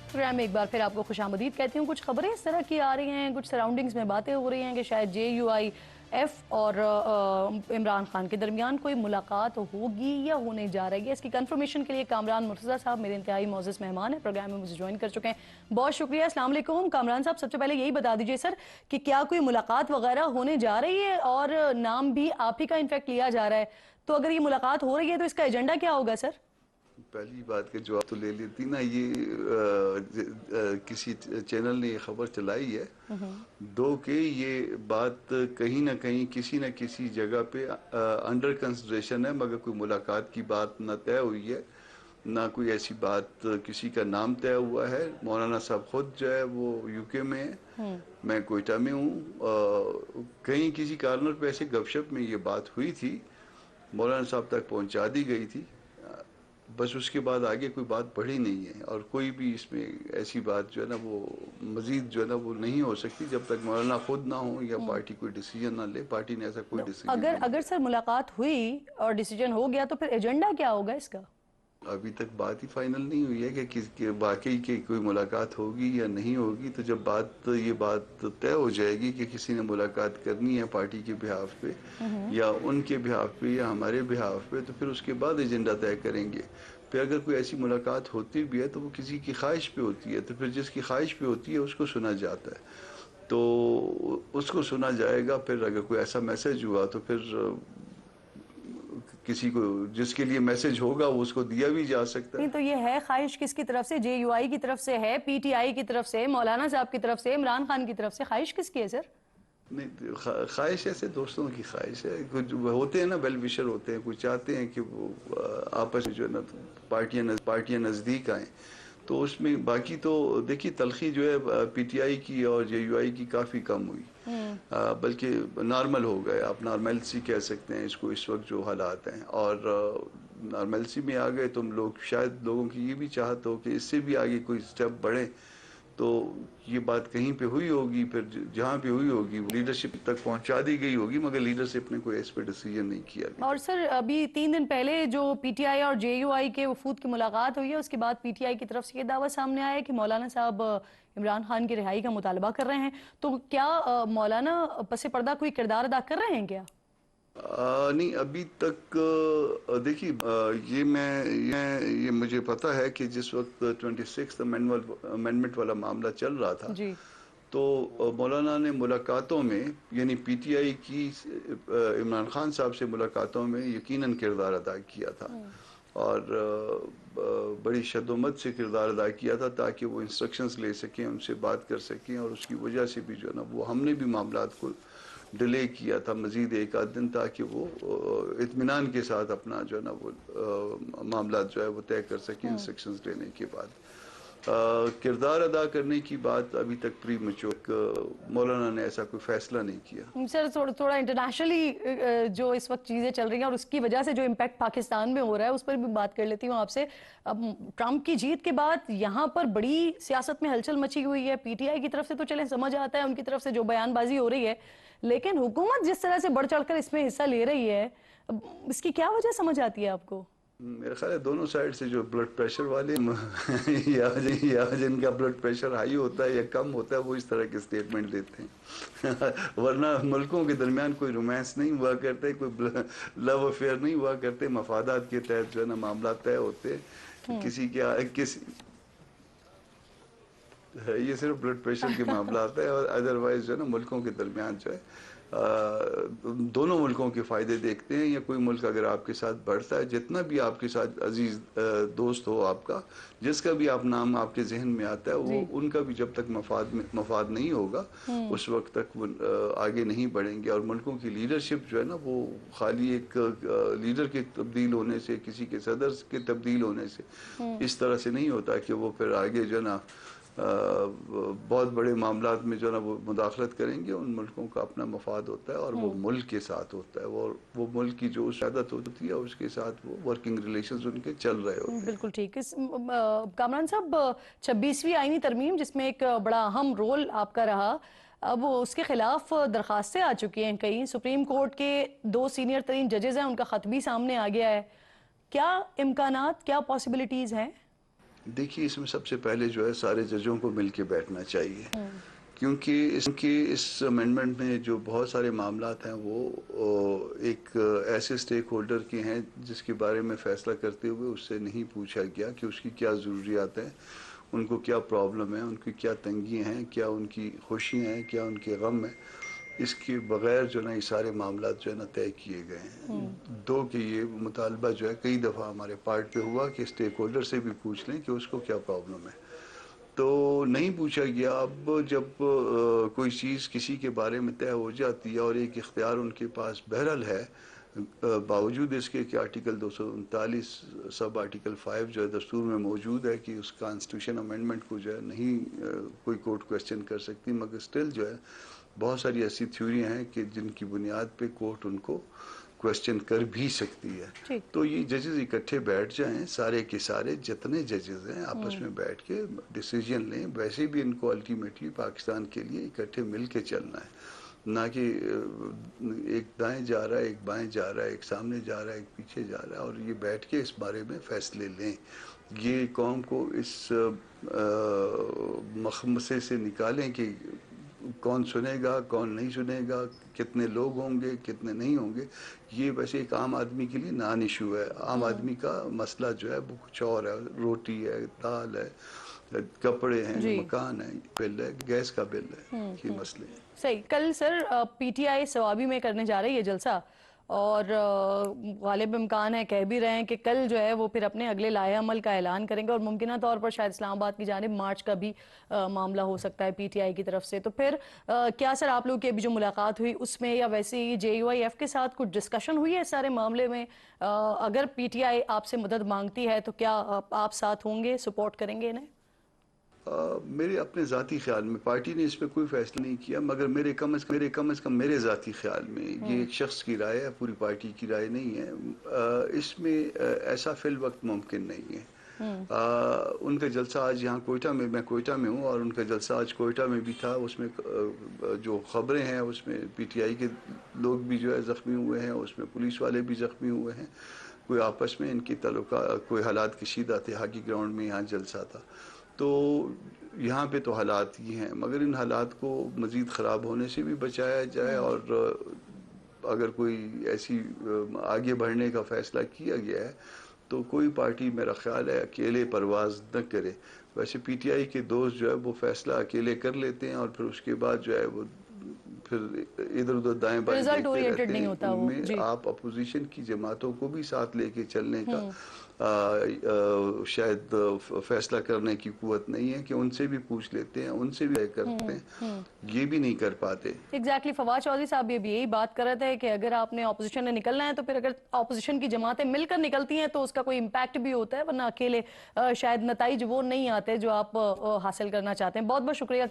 Programme में एक बार फिर आपको खुशामदीद कहती हूँ। कुछ खबरें इस तरह की आ रही हैं, कुछ सराउंडिंग्स में बातें हो रही हैं कि शायद JUIF और इमरान खान के दरमियान कोई मुलाकात होगी या होने जा रही है। इसकी कंफर्मेशन के लिए कामरान मुर्तज़ा साहब मेरे इंतहाई मोअज़्ज़ज़ मेहमान हैं, प्रोग्राम में मुझे ज्वाइन कर चुके हैं। बहुत शुक्रिया। अस्सलाम वालेकुम कामरान साहब, सबसे पहले यही बता दीजिए सर कि क्या कोई मुलाकात वगैरह होने जा रही है, और नाम भी आप ही का इनफैक्ट लिया जा रहा है, तो अगर ये मुलाकात हो रही है तो इसका एजेंडा क्या होगा सर? पहली बात का जवाब तो ले लेती ना, ये किसी चैनल ने ये खबर चलाई है। दो कि ये बात कहीं ना कहीं किसी न किसी जगह पे अंडर कंसिडरेशन है, मगर कोई मुलाकात की बात ना तय हुई है, ना कोई ऐसी बात किसी का नाम तय हुआ है। मौलाना साहब खुद जो है वो UK में है, मैं कोयटा में हूँ। कहीं किसी कॉर्नर पे ऐसे गपशप में ये बात हुई थी, मौलाना साहब तक पहुँचा दी गई थी, बस उसके बाद आगे कोई बात बढ़ी नहीं है। और कोई भी इसमें ऐसी बात जो है ना वो मजीद जो है ना वो नहीं हो सकती जब तक मौलाना खुद ना हो या पार्टी कोई डिसीजन ना ले। पार्टी ने ऐसा कोई डिसीजन अगर सर मुलाकात हुई और डिसीजन हो गया तो फिर एजेंडा क्या होगा इसका? अभी तक बात ही फाइनल नहीं हुई है कि वाकई की कोई मुलाकात होगी या नहीं होगी। तो जब ये बात तय हो जाएगी कि किसी ने मुलाकात करनी है पार्टी के बिहाफ पे या उनके बिहाफ पे या हमारे बिहाफ पे, तो फिर उसके बाद एजेंडा तय करेंगे। फिर अगर कोई ऐसी मुलाकात होती भी है तो वो किसी की ख्वाहिश पे होती है, तो फिर जिसकी ख्वाहिश पे होती है उसको सुना जाता है, तो उसको सुना जाएगा। फिर अगर कोई ऐसा मैसेज हुआ तो फिर किसी को जिसके लिए मैसेज होगा वो उसको दिया भी जा सकता है। नहीं तो ये है ख्वाहिश किसकी तरफ से? JUI की तरफ से है, PTI की तरफ से, मौलाना साहब की तरफ से, इमरान खान की तरफ से? ख्वाहिश किसकी है सर? नहीं, ख्वाहिश ऐसे दोस्तों की ख्वाहिश है। कुछ होते हैं ना वेल विशर होते हैं, कुछ चाहते हैं कि वो आपस में जो है ना पार्टियां नज़दीक आएँ। तो उसमें बाकी तो देखिए तलखी जो है PTI की और JUI की काफ़ी कम हुई, बल्कि नॉर्मल हो गए। आप नॉर्मलसी कह सकते हैं इसको इस वक्त जो हालात हैं, और नॉर्मलसी में आ गए तुम लोग। शायद लोगों की ये भी चाहत हो कि इससे भी आगे कोई स्टेप बढ़े, तो ये बात कहीं पे हुई होगी, फिर जहाँ पे हुई होगी लीडरशिप तक पहुंचा दी गई होगी, मगर लीडरशिप ने कोई इस पे डिसीजन नहीं किया। और सर अभी 3 दिन पहले जो PTI और JUI के वफूद की मुलाकात हुई है, उसके बाद PTI की तरफ से ये दावा सामने आया है कि मौलाना साहब इमरान खान की रिहाई का मुतालबा कर रहे हैं। तो क्या मौलाना पसे पर्दा कोई किरदार अदा कर रहे हैं क्या? नहीं, अभी तक देखिए ये मुझे पता है कि जिस वक्त 26th अमेंडमेंट वाला मामला चल रहा था जी। तो मौलाना ने मुलाकातों में यानी PTI की इमरान खान साहब से मुलाकातों में यकीनन किरदार अदा किया था, और बड़ी शद्दोमत से किरदार अदा किया था ताकि वो इंस्ट्रक्शंस ले सकें, उनसे बात कर सकें। और उसकी वजह से भी जो है ना वो हमने भी मामलात को डिले किया था मज़ीद एक आध दिन, ताकि वो इत्मीनान के साथ अपना जो है ना वो मामला जो है वो तय कर सकें इंस्ट्रक्शंस लेने के बाद। किरदार अदा करने की बात अभी तक प्री मैच्योर मौलाना ने ऐसा कोई फैसला नहीं किया। सर थोड़ा इंटरनेशनली जो इस वक्त चीज़ें चल रही हैं और उसकी वजह से जो इम्पैक्ट पाकिस्तान में हो रहा है उस पर भी बात कर लेती हूँ आपसे। अब ट्रंप की जीत के बाद यहाँ पर बड़ी सियासत में हलचल मची हुई है। PTI की तरफ से तो चलें समझ आता है, उनकी तरफ से जो बयानबाजी हो रही है, लेकिन हुकूमत जिस तरह से बढ़ चढ़कर इसमें हिस्सा ले रही है, इसकी क्या वजह समझ आती है आपको? मेरा ख्याल है दोनों साइड से जो ब्लड प्रेशर वाले या जिनका ब्लड प्रेशर हाई होता है या कम होता है वो इस तरह के स्टेटमेंट देते हैं वरना मुल्कों के दरमियान कोई रोमांस नहीं हुआ करते, कोई लव अफेयर नहीं हुआ करते। मफादात के तहत जो है ना मामला तय होते ये सिर्फ ब्लड प्रेशर के मामला आता है, और अदरवाइज जो है ना मुल्कों के दरमियान जो है दोनों मुल्कों के फ़ायदे देखते हैं। या कोई मुल्क अगर आपके साथ बढ़ता है, जितना भी आपके साथ अजीज़ दोस्त हो आपका, जिसका भी आप नाम आपके जहन में आता है, वो उनका भी जब तक मफाद नहीं होगा उस वक्त तक वो आगे नहीं बढ़ेंगे। और मुल्कों की लीडरशिप जो है ना वो खाली एक लीडर के तब्दील होने से, किसी के सदर के तब्दील होने से इस तरह से नहीं होता कि वो फिर आगे जो है ना बहुत बड़े मामलात में जो ना वो मुदाखलत करेंगे। उन मुल्कों का अपना मफाद होता है और वो मुल्क के साथ होता है, और वो मुल्क की जो क़यादत होती है उसके साथ वो वर्किंग रिलेशंस उनके चल रहे होते हैं। बिल्कुल ठीक। कामरान साहब, 26वीं आईनी तरमीम जिसमें एक बड़ा अहम रोल आपका रहा, अब उसके खिलाफ दरखास्तें आ चुकी हैं कई। सुप्रीम कोर्ट के 2 सीनियर तरीन जजेस हैं, उनका खत भी सामने आ गया है। क्या इम्कानात, क्या पॉसिबिलिटीज़ हैं? دیکھیے اس میں سب سے پہلے جو ہے سارے ججوں کو مل کے بیٹھنا چاہیے، کیونکہ اس امینڈمنٹ میں جو بہت سارے معاملات ہیں وہ ایک ایسے سٹیک ہولڈر کے ہیں جس کے بارے میں فیصلہ کرتے ہوئے اس سے نہیں پوچھا گیا کہ اس کی کیا ضروریات ہیں، ان کو کیا پرابلم ہے، ان کی کیا تنگیاں ہیں، کیا ان کی خوشیاں ہیں، کیا ان کے غم ہیں۔ اس کے بغیر جو نا یہ سارے معاملات جو ہے نا طے کیے گئے ہیں۔ دو کہ یہ مطالبہ جو ہے کئی دفعہ ہمارے پارٹ پہ ہوا کہ اسٹیک ہولڈر سے بھی پوچھ لیں کہ اس کو کیا پرابلم ہے، تو نہیں پوچھا گیا۔ اب جب کوئی چیز کسی کے بارے میں طے ہو جاتی ہے اور ایک اختیار ان کے پاس بہرحال ہے، باوجود اس کے کہ آرٹیکل 239 سب آرٹیکل 5 جو ہے دستور میں موجود ہے کہ اس کانسٹیٹیوشن امینڈمنٹ کو جو ہے نہیں کوئی کورٹ کویسچن کر سکتی، مگر سٹل جو ہے بہت ساری ایسی تھیوریاں ہیں کہ جن کی بنیاد پہ کورٹ ان کو کویسچن کر بھی سکتی ہے۔ ٹھیک، تو یہ ججز اکٹھے بیٹھ جائیں، سارے کے سارے جتنے ججز ہیں آپس میں بیٹھ کے ڈیسیجن لیں۔ ویسے بھی ان کو الٹیمیٹلی پاکستان کے لیے اکٹھے مل کے چلنا ہے، نہ کہ ایک دائیں جا رہا ہے، ایک بائیں جا رہا ہے، ایک سامنے جا رہا ہے، ایک پیچھے جا رہا ہے، اور یہ بیٹھ کے اس بارے میں فیصلے لیں۔ یہ قوم کو اس مخمسے سے نکالیں کہ کون سنے گا، کون نہیں سنے گا، کتنے لوگ ہوں گے، کتنے نہیں ہوں گے۔ یہ ویسے ایک عام آدمی کے لیے نان ایشو ہے۔ عام آدمی کا مسئلہ جو ہے وہ کچھ اور ہے، روٹی ہے، دال ہے، کپڑے ہیں، جی مکان ہے، بل ہے، گیس کا بل ہے، یہ مسئلے ہیں۔ صحیح۔ کل سر پی ٹی آئی سوابی میں کرنے جا رہی ہے جلسہ، اور غالب امکان ہے، کہہ بھی رہے ہیں کہ کل جو ہے وہ پھر اپنے اگلے لائحہ عمل کا اعلان کریں گے، اور ممکنہ طور پر شاید اسلام آباد کی جانب مارچ کا بھی معاملہ ہو سکتا ہے پی ٹی آئی کی طرف سے۔ تو پھر کیا سر آپ لوگ کی ابھی جو ملاقات ہوئی اس میں، یا ویسے ہی جے یو آئی ایف کے ساتھ کچھ ڈسکشن ہوئی ہے اس سارے معاملے میں؟ اگر پی ٹی آئی آپ سے مدد مانگتی ہے تو کیا آپ ساتھ ہوں گے، سپورٹ کریں گے انہیں؟ میرے اپنے ذاتی خیال میں پارٹی نے اس پہ کوئی فیصلہ نہیں کیا، مگر میرے کم از کم میرے ذاتی خیال میں یہ ایک شخص کی رائے ہے، پوری پارٹی کی رائے نہیں ہے۔ اس میں ایسا فی الوقت ممکن نہیں ہے۔ ان کا جلسہ آج یہاں کوئٹہ میں کوئٹہ میں ہوں، اور ان کا جلسہ آج کوئٹہ میں بھی تھا۔ اس میں جو خبریں ہیں اس میں پی ٹی آئی کے لوگ بھی جو ہے زخمی ہوئے ہیں، اس میں پولیس والے بھی زخمی ہوئے ہیں، کوئی آپس میں ان کی تعلقات، کوئی حالات کشیدہ تھے۔ ہاکی گراؤنڈ میں یہاں جلسہ تھا، تو یہاں پہ تو حالات ہی ہیں، مگر ان حالات کو مزید خراب ہونے سے بھی بچایا جائے، اور اگر کوئی ایسی آگے بڑھنے کا فیصلہ کیا گیا ہے تو کوئی پارٹی میرا خیال ہے اکیلے پرواز نہ کرے۔ ویسے پی ٹی آئی کے دوست جو ہے وہ فیصلہ اکیلے کر لیتے ہیں، اور پھر اس کے بعد جو ہے وہ پھر ادھر ادھر دائیں بائیں رزلٹ دیکھتے اورینٹڈ رہتے نہیں ہیں۔ ہوتا ان وہ، میں جی۔ آپ اپوزیشن کی جماعتوں کو بھی ساتھ لے کے چلنے کا شاید فیصلہ کرنے کی قوت نہیں ہے کہ ان سے بھی پوچھ لیتے ہیں، ان سے بھی طے کرتے ہیں، یہ بھی نہیں کر پاتے۔ ایگزیکٹلی، فواد چودھری صاحب بھی یہی بات کر رہے تھے کہ اگر آپ نے اپوزیشن نے نکلنا ہے تو پھر اگر اپوزیشن کی جماعتیں مل کر نکلتی ہیں تو اس کا کوئی امپیکٹ بھی ہوتا ہے، ورنہ اکیلے شاید نتائج وہ نہیں آتے جو آپ حاصل کرنا چاہتے ہیں۔ بہت بہت شکریہ